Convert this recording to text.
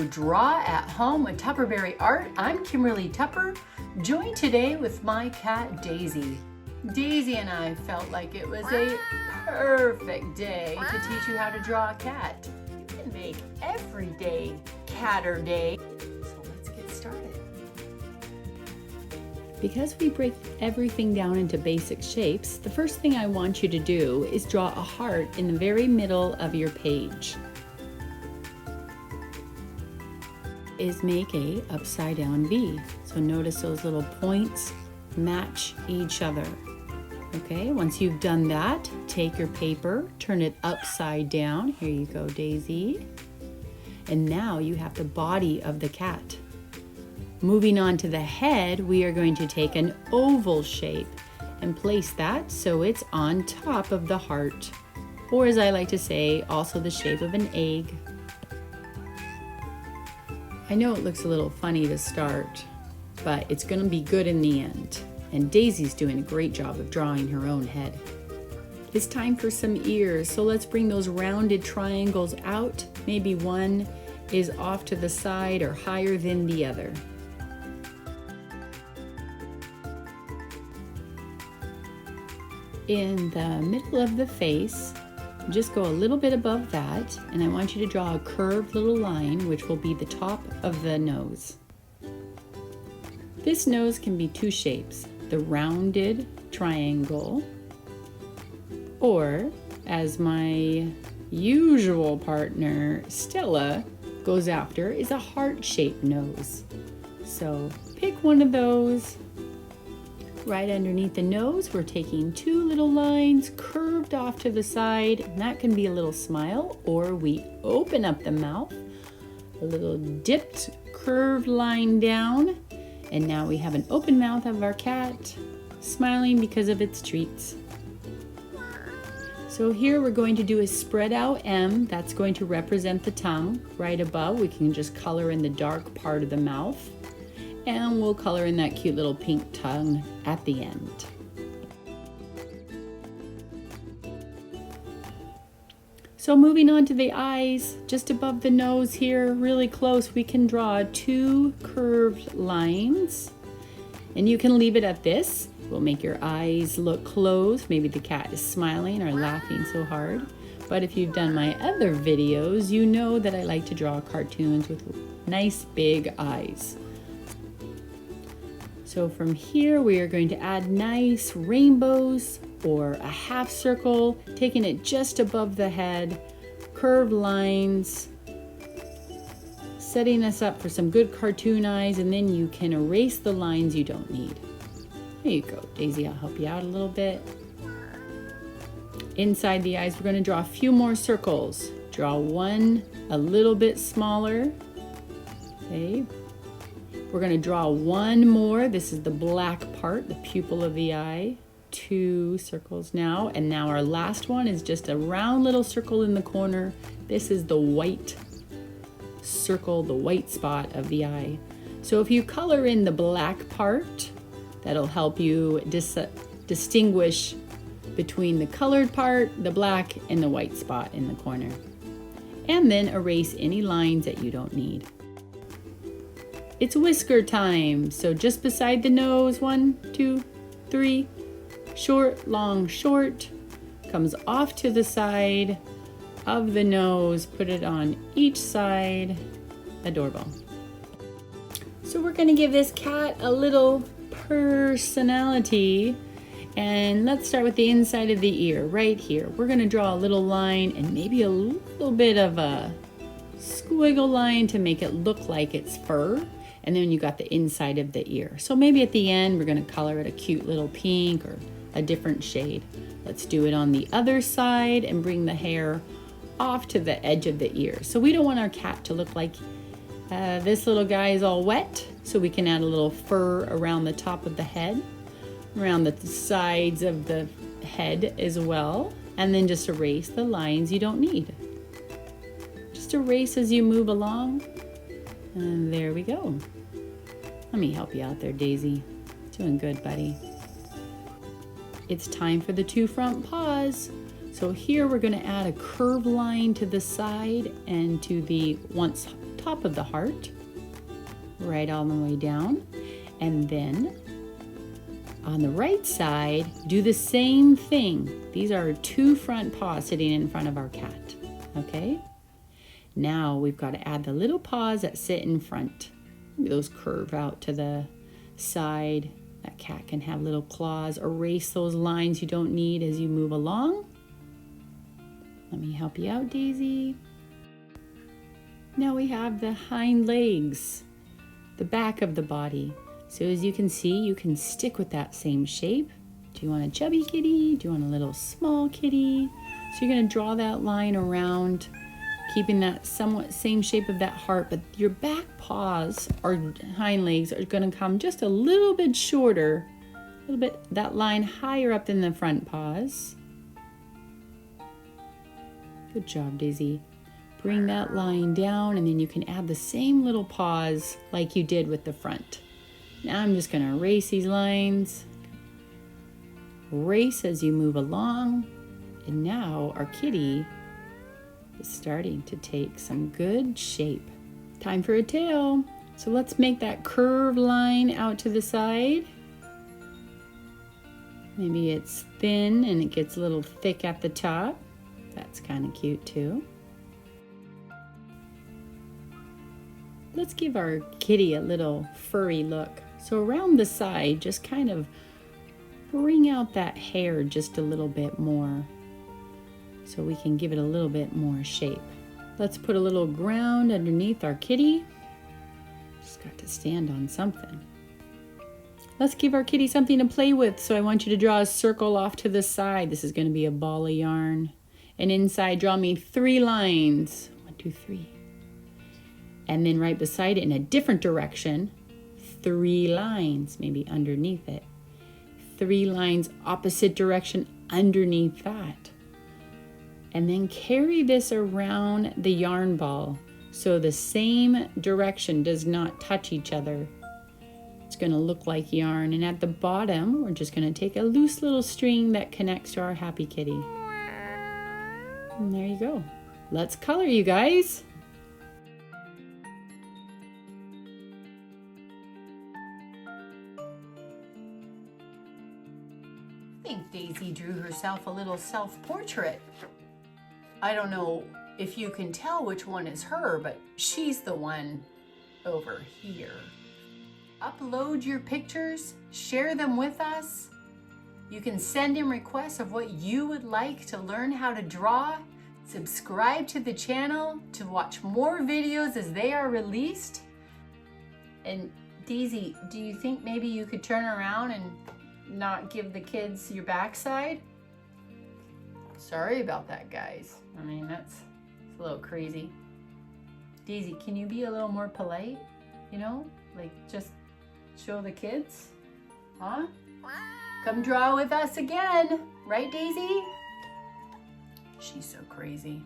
Draw at Home with Tupperberry Art. I'm Kimberly Tupper, joined today with my cat Daisy. Daisy and I felt like it was a perfect day to teach you how to draw a cat. You can make every day catter day. So let's get started. Because we break everything down into basic shapes, the first thing I want you to do is draw a heart in the very middle of your page. Is make a upside down V. So notice those little points match each other. Okay, once you've done that, take your paper, turn it upside down. Here you go, Daisy. And now you have the body of the cat. Moving on to the head, we are going to take an oval shape and place that so it's on top of the heart. Or as I like to say, also the shape of an egg. I know it looks a little funny to start, but it's going to be good in the end. And Daisy's doing a great job of drawing her own head. It's time for some ears, so let's bring those rounded triangles out. Maybe one is off to the side or higher than the other. In the middle of the face, just go a little bit above that, and I want you to draw a curved little line, which will be the top of the nose. This nose can be two shapes, the rounded triangle, or as my usual partner, Stella, goes after, is a heart-shaped nose. So pick one of those. Right underneath the nose, we're taking two little lines curved off to the side, and that can be a little smile, or we open up the mouth, a little dipped curved line down, and now we have an open mouth of our cat, smiling because of its treats. So here we're going to do a spread out M, that's going to represent the tongue. Right above, we can just color in the dark part of the mouth. And we'll color in that cute little pink tongue at the end. So moving on to the eyes, just above the nose here, really close, we can draw two curved lines. And you can leave it at this. It will make your eyes look closed. Maybe the cat is smiling or laughing so hard. But if you've done my other videos, you know that I like to draw cartoons with nice big eyes. So from here, we are going to add nice rainbows or a half circle, taking it just above the head, curved lines, setting us up for some good cartoon eyes, and then you can erase the lines you don't need. There you go, Daisy, I'll help you out a little bit. Inside the eyes, we're going to draw a few more circles. Draw one a little bit smaller, okay. We're going to draw one more. This is the black part, the pupil of the eye. Two circles now. And now our last one is just a round little circle in the corner. This is the white circle, the white spot of the eye. So if you color in the black part, that'll help you distinguish between the colored part, the black, and the white spot in the corner. And then erase any lines that you don't need. It's whisker time. So just beside the nose, 1, 2, 3, short, long, short, comes off to the side of the nose, put it on each side, adorable. So we're gonna give this cat a little personality, and let's start with the inside of the ear, right here. We're gonna draw a little line and maybe a little bit of a squiggle line to make it look like it's fur. And then you got the inside of the ear. So maybe at the end, we're gonna color it a cute little pink or a different shade. Let's do it on the other side and bring the hair off to the edge of the ear. So we don't want our cat to look like this little guy is all wet. So we can add a little fur around the top of the head, around the sides of the head as well. And then just erase the lines you don't need. Just erase as you move along. And there we go. Let me help you out there, Daisy. Doing good, buddy. It's time for the two front paws. So here we're going to add a curved line to the side and to the once top of the heart, right all the way down. And then on the right side, do the same thing. These are 2 front paws sitting in front of our cat, okay? Now we've got to add the little paws that sit in front. Maybe those curve out to the side. That cat can have little claws. Erase those lines you don't need as you move along. Let me help you out, Daisy. Now we have the hind legs, the back of the body. So as you can see, you can stick with that same shape. Do you want a chubby kitty? Do you want a little small kitty? So you're going to draw that line around, keeping that somewhat same shape of that heart, but your back paws or hind legs are going to come just a little bit shorter, a little bit that line higher up than the front paws. Good job, Daisy. Bring that line down, and then you can add the same little paws like you did with the front. Now I'm just going to erase these lines. Erase as you move along. And now our kitty is starting to take some good shape. Time for a tail. So let's make that curved line out to the side. Maybe it's thin and it gets a little thick at the top. That's kind of cute too. Let's give our kitty a little furry look. So around the side, just kind of bring out that hair just a little bit more so we can give it a little bit more shape. Let's put a little ground underneath our kitty. Just got to stand on something. Let's give our kitty something to play with. So I want you to draw a circle off to the side. This is going to be a ball of yarn. And inside, draw me 3 lines. 1, 2, 3. And then right beside it in a different direction, 3 lines, maybe underneath it. 3 lines opposite direction underneath that. And then carry this around the yarn ball so the same direction does not touch each other. It's going to look like yarn. And at the bottom, we're just going to take a loose little string that connects to our happy kitty. And there you go. Let's color, you guys. I think Daisy drew herself a little self-portrait. I don't know if you can tell which one is her, but she's the one over here. Upload your pictures, share them with us. You can send in requests of what you would like to learn how to draw. Subscribe to the channel to watch more videos as they are released. And Daisy, do you think maybe you could turn around and not give the kids your backside? Sorry about that, guys. I mean, it's a little crazy. Daisy, can you be a little more polite? You know, like just show the kids? Huh? Come draw with us again. Right, Daisy? She's so crazy.